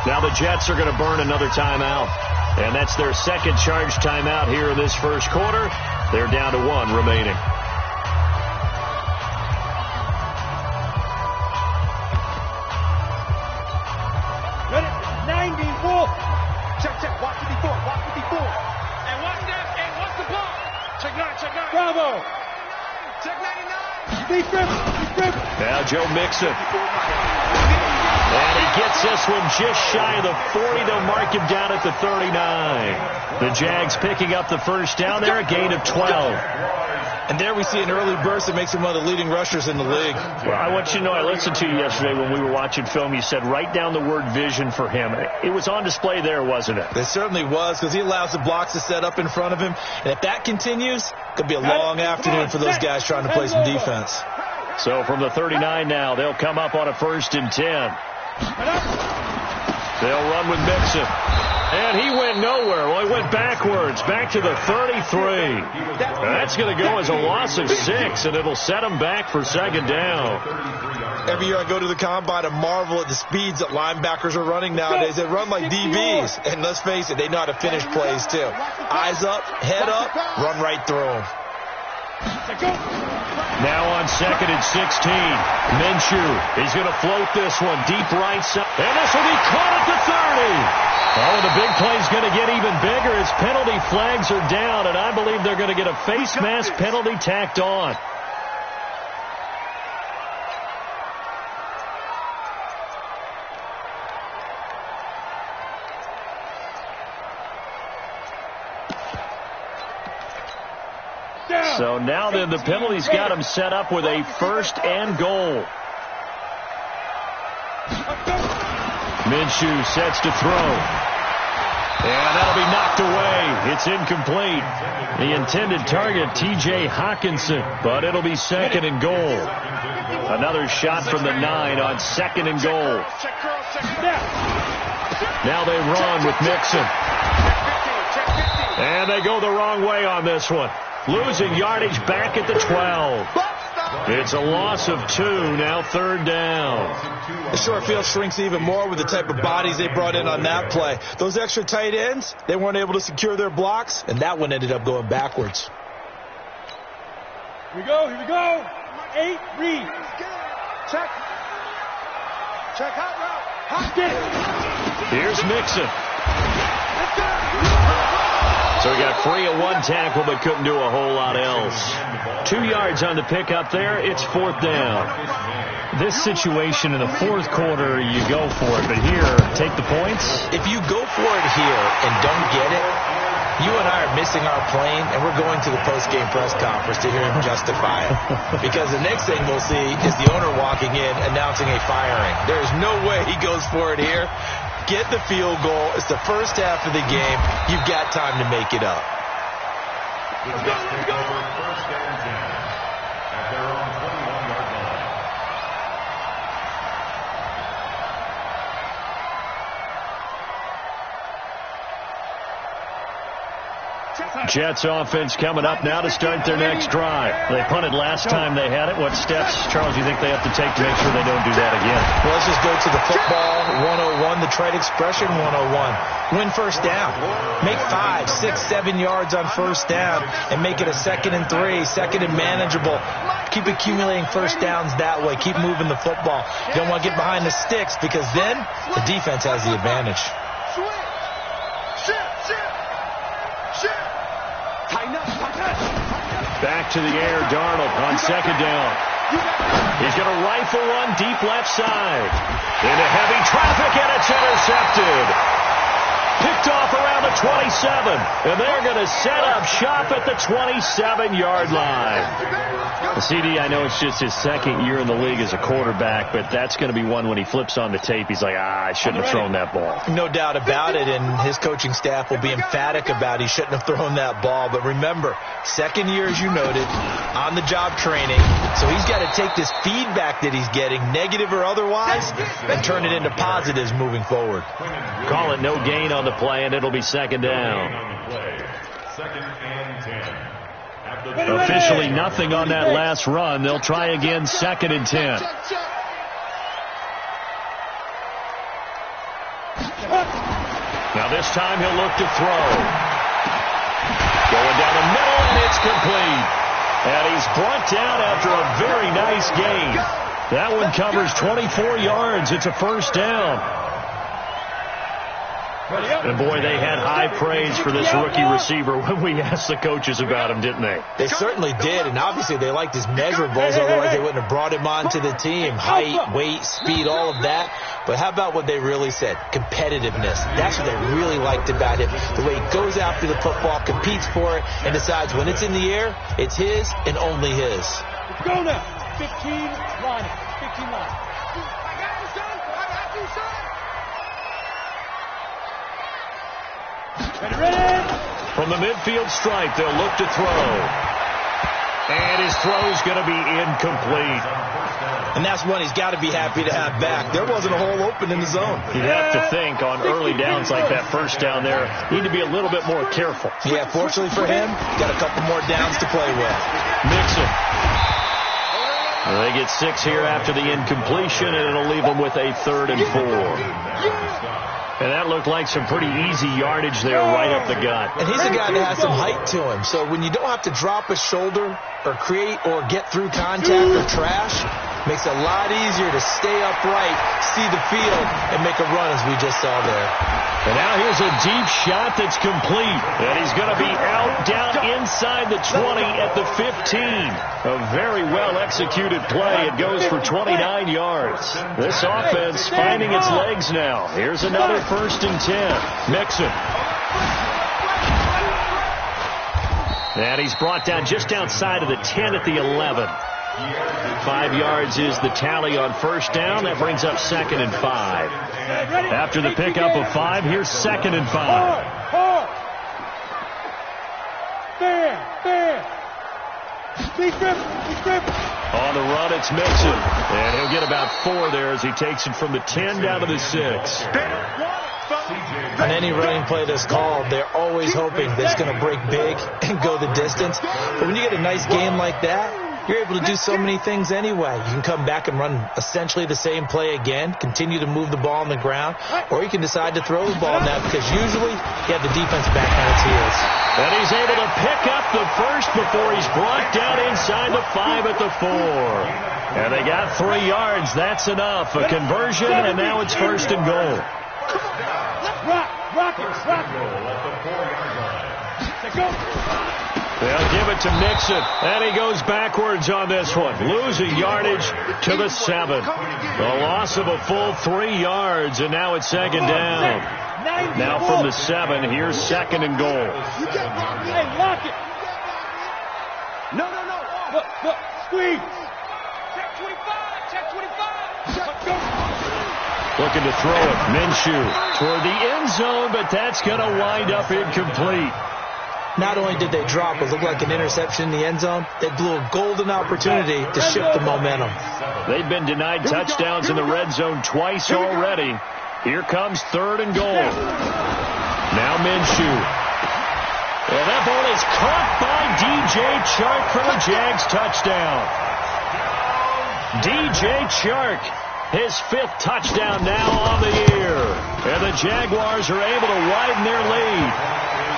Now the Jets are going to burn another timeout. And that's their second charge timeout here in this first quarter. They're down to 1 remaining. Ready? 90, full. Check. Watch 54. And watch that. And watch the ball. Check 9. Bravo. Check 99. Deep grip. Now Joe Mixon. And he gets this one just shy of the 40. They'll mark him down at the 39. The Jags picking up the first down there, a gain of 12. And there we see an early burst that makes him one of the leading rushers in the league. Well, I want you to know, I listened to you yesterday when we were watching film. You said write down the word vision for him. It was on display there, wasn't it? It certainly was, because he allows the blocks to set up in front of him. And if that continues, it could be a long afternoon for those guys trying to play some defense. So from the 39 now, they'll come up on a 1st and 10. They'll run with Mixon. And he went nowhere. Well, he went backwards, back to the 33. That's going to go as a loss of 6, and it'll set him back for 2nd down. Every year I go to the combine and marvel at the speeds that linebackers are running nowadays. They run like DBs. And let's face it, they know how to finish plays too. Eyes up, head up, run right through them. Now on 2nd and 16. Minshew, he's going to float this one deep right side. And this will be caught at the 30. Oh, the big play's going to get even bigger as penalty flags are down, and I believe they're going to get a face mask penalty tacked on. So now then the penalty's got him set up with a 1st and goal. Minshew sets to throw. And that'll be knocked away. It's incomplete. The intended target, T.J. Hawkinson, but it'll be 2nd and goal. Another shot from the 9 on 2nd and goal. Now they run with Mixon. And they go the wrong way on this one. Losing yardage back at the 12. It's a loss of 2, now 3rd down. The short field shrinks even more with the type of bodies they brought in on that play. Those extra tight ends, they weren't able to secure their blocks, and that one ended up going backwards. Here we go. 8, read. Check hot route. Here's Mixon. So he got free of 1 tackle, but couldn't do a whole lot else. 2 yards on the pickup there. It's 4th down. This situation in the 4th quarter, you go for it. But here, take the points. If you go for it here and don't get it, you and I are missing our plane, and we're going to the post-game press conference to hear him justify it. Because the next thing we'll see is the owner walking in announcing a firing. There is no way he goes for it here. Get the field goal. It's the first half of the game. You've got time to make it up. Let's go. 1st and 10 at their own 21-yard line. Jets offense coming up now to start their next drive. They punted last time they had it. What steps, Charles, do you think they have to take to make sure they don't do that again? Well, let's just go to the football 101, the trade expression 101. Win 1st down. Make 5, 6, 7 yards on 1st down and make it a 2nd and 3, 2nd and manageable. Keep accumulating 1st downs that way. Keep moving the football. You don't want to get behind the sticks because then the defense has the advantage. Back to the air, Darnold on 2nd down. He's going to rifle one deep left side. Into heavy traffic, and it's intercepted. Picked off around the 27, and they're going to set up shop at the 27-yard line. CD, I know it's just his 2nd year in the league as a quarterback, but that's going to be one when he flips on the tape. He's like, I shouldn't have thrown that ball. No doubt about it, and his coaching staff will be emphatic about he shouldn't have thrown that ball. But remember, 2nd year, as you noted, on-the-job training, so he's got to take this feedback that he's getting, negative or otherwise, and turn it into positives moving forward. Call it no gain on the play, and it'll be 2nd down. 2nd and 10. Officially nothing on that last run. They'll try again, 2nd and 10. Now this time he'll look to throw. Going down the middle, and it's complete. And he's brought down after a very nice gain. That one covers 24 yards. It's a first down. And, boy, they had high praise for this rookie receiver when we asked the coaches about him, didn't they? They certainly did, and obviously they liked his measurables, otherwise they wouldn't have brought him onto the team. Height, weight, speed, all of that. But how about what they really said? Competitiveness. That's what they really liked about him. The way he goes after the football, competes for it, and decides when it's in the air, it's his and only his. Let's go now. 15 line. 15 line. I got you, son. I got you, son. Ready? From the midfield stripe, they'll look to throw. And his throw's going to be incomplete. And that's one he's got to be happy to have back. There wasn't a hole open in the zone. You'd have to think on early downs like that first down there, need to be a little bit more careful. Yeah, fortunately for him, got a couple more downs to play with. Mixon. Well, they get 6 here after the incompletion, and it'll leave them with a 3rd and 4. And that looked like some pretty easy yardage there right up the gut. And he's a guy that has some height to him. So when you don't have to drop a shoulder or create or get through contact or trash, makes it a lot easier to stay upright, see the field, and make a run as we just saw there. And now here's a deep shot that's complete. And he's going to be out down inside the 20 at the 15. A very well-executed play. It goes for 29 yards. This offense finding its legs now. Here's another 1st and 10. Mixon. And he's brought down just outside of the 10 at the 11. 5 yards is the tally on first down. That brings up 2nd and 5. After the pickup of 5, here's 2nd and 5. On the run, it's Mixon. And he'll get about 4 there as he takes it from the 10 down to the 6. On any running play that's called, they're always hoping that it's going to break big and go the distance. But when you get a nice game like that, you're able to do so many things anyway. You can come back and run essentially the same play again, continue to move the ball on the ground, or you can decide to throw the ball now because usually you have the defense back on its heels. And he's able to pick up the first before he's brought down inside the 5 at the 4. And they got 3 yards. That's enough. A conversion, and now it's 1st and goal. Rock it. They'll give it to Mixon, and he goes backwards on this one, losing yardage to the 7. A loss of a full 3 yards, and now it's 2nd down. Now from the 7, here's 2nd and goal. Hey, lock it. No. Look, squeeze. Check 25. Let's go. Looking to throw it, Minshew toward the end zone, but that's going to wind up incomplete. Not only did they drop what looked like an interception in the end zone, they blew a golden opportunity to shift the momentum. They've been denied touchdowns in the red zone twice already. Here comes 3rd and goal. Now Minshew. And that ball is caught by DJ Chark for the Jags touchdown. DJ Chark, his 5th touchdown now on the year. And the Jaguars are able to widen their lead.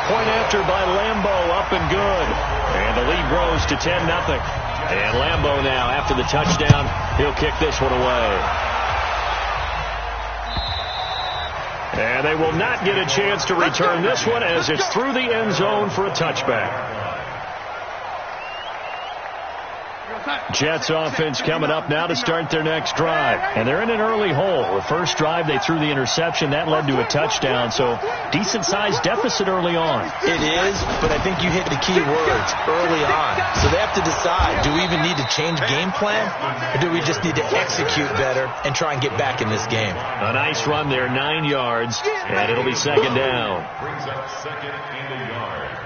Point after by Lambeau, up and good. And the lead grows to 10-0. And Lambeau now, after the touchdown, he'll kick this one away. And they will not get a chance to return this one as it's through the end zone for a touchback. Jets offense coming up now to start their next drive. And they're in an early hole. The first drive, they threw the interception. That led to a touchdown. So decent-sized deficit early on. It is, but I think you hit the key words early on. So they have to decide, do we even need to change game plan? Or do we just need to execute better and try and get back in this game? A nice run there, 9 yards. And it'll be 2nd down. Brings up 2nd and a yard.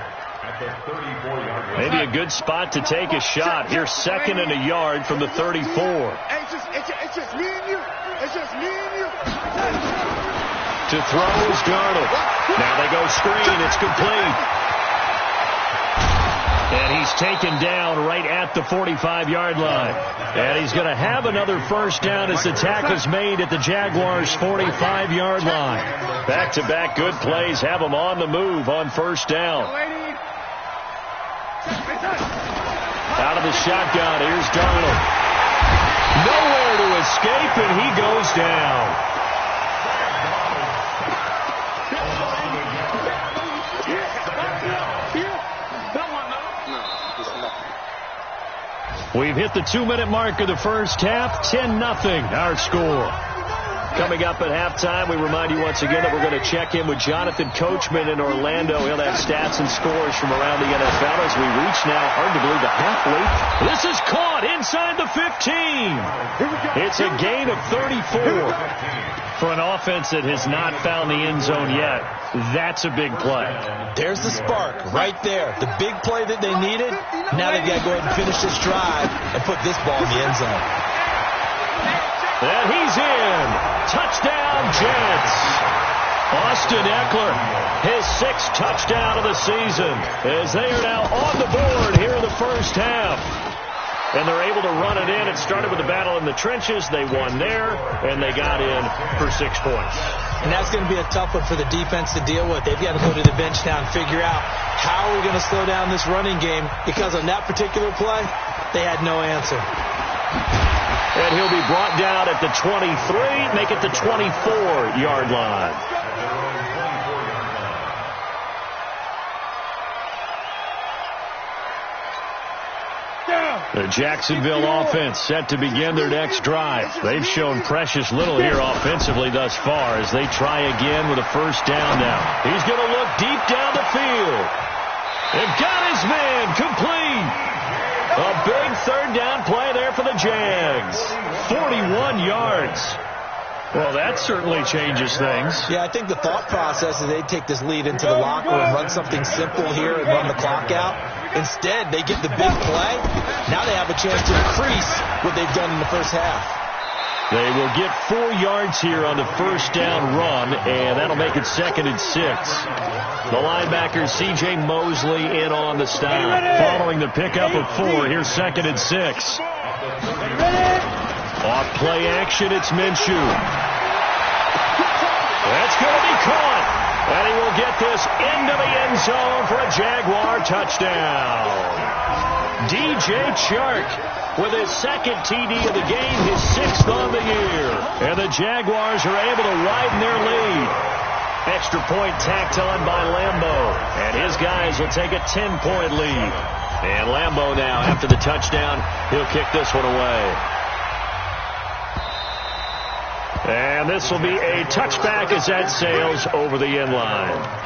Maybe a good spot to take a shot. Here's 2nd and a yard from the 34. It's just me and you. To throw is Darnold. Now they go screen. It's complete. And he He's taken down right at the 45-yard line. And he's going to have another first down as the tackle's made at the Jaguars' 45-yard line. Back-to-back good plays have them on the move on first down. Out of the shotgun, here's Darnold. Nowhere to escape, and he goes down. We've hit the 2-minute mark of the first half. 10-0 our score. Coming up at halftime, we remind you once again that we're going to check in with Jonathan Coachman in Orlando. He'll have stats and scores from around the NFL as we reach now, hard to believe, the halfway. This is caught inside the 15. It's a gain of 34. For an offense that has not found the end zone yet, that's a big play. There's the spark right there. The big play that they needed. Now they've got to go ahead and finish this drive and put this ball in the end zone. And he's in. Touchdown, Jets. Austin Eckler, his 6th touchdown of the season, as they are now on the board here in the first half. And they're able to run it in. It started with a battle in the trenches. They won there, and they got in for 6 points. And that's going to be a tough one for the defense to deal with. They've got to go to the bench now and figure out how we're going to slow down this running game, because on that particular play, they had no answer. And he'll be brought down at the 23, make it the 24-yard line. The Jacksonville offense set to begin their next drive. They've shown precious little here offensively thus far as they try again with a first down now. He's going to look deep down the field. They've got his man complete. A big third down play there for the Jags. 41 yards. Well, that certainly changes things. Yeah, I think the thought process is they take this lead into the locker room, run something simple here and run the clock out. Instead, they get the big play. Now they have a chance to increase what they've done in the first half. They will get 4 yards here on the first down run, and that'll make it 2nd and 6. The linebacker, C.J. Mosley, in on the stop. Following the pickup of 4, here's 2nd and 6. Off play action, it's Minshew. That's going to be caught. And he will get this into the end zone for a Jaguar touchdown. DJ Chark with his 2nd TD of the game, his 6th on the year. And the Jaguars are able to widen their lead. Extra point tacked on by Lambo. And his guys will take a 10-point lead. And Lambo now, after the touchdown, he'll kick this one away. And this will be a touchback as that sails over the end line.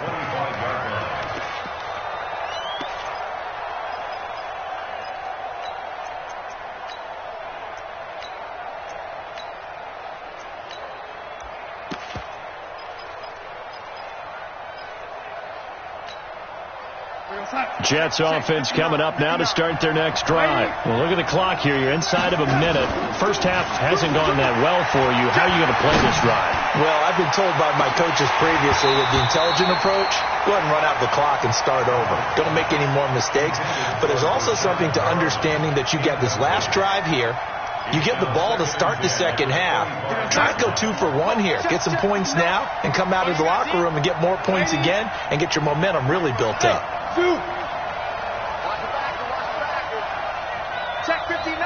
Jets offense coming up now to start their next drive. Well, look at the clock here. You're inside of a minute. First half hasn't gone that well for you. How are you going to play this drive? Well, I've been told by my coaches previously with the intelligent approach, go ahead and run out the clock and start over. Don't make any more mistakes. But there's also something to understanding that you get this last drive here. You get the ball to start the second half. Try to go 2 for 1 here. Get some points now and come out of the locker room and get more points again and get your momentum really built up. Check 59.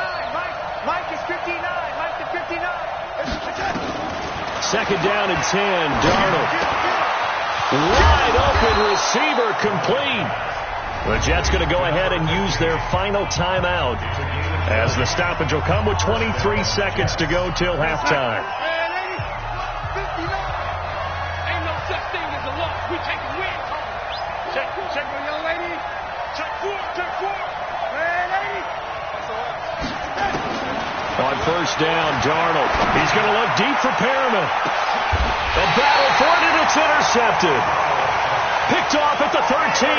Mike is 59. Mike is 59. 2nd down and 10. Darnold. Wide open receiver complete. The Jets going to go ahead and use their final timeout as the stoppage will come with 23 seconds to go till halftime. Ain't no such thing as a loss. We take a win. Check on young lady. Check 4. On first down, Darnold. He's going to look deep for Perriman. A battle for it, and it's intercepted. Picked off at the 13.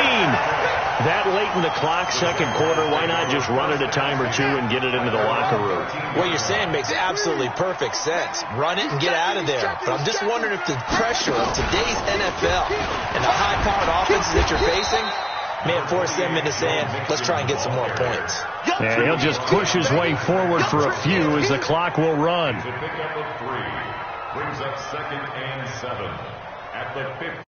That late in the clock, second quarter, why not just run it a time or two and get it into the locker room? What you're saying makes absolutely perfect sense. Run it and get out of there. But I'm just wondering if the pressure of today's NFL and the high-powered offenses that you're facing, may have forced them into saying, let's try and get some more points. And he'll just push his way forward for a few as the clock will run. To pick up a 3. Brings up 2nd and 7 at the 50.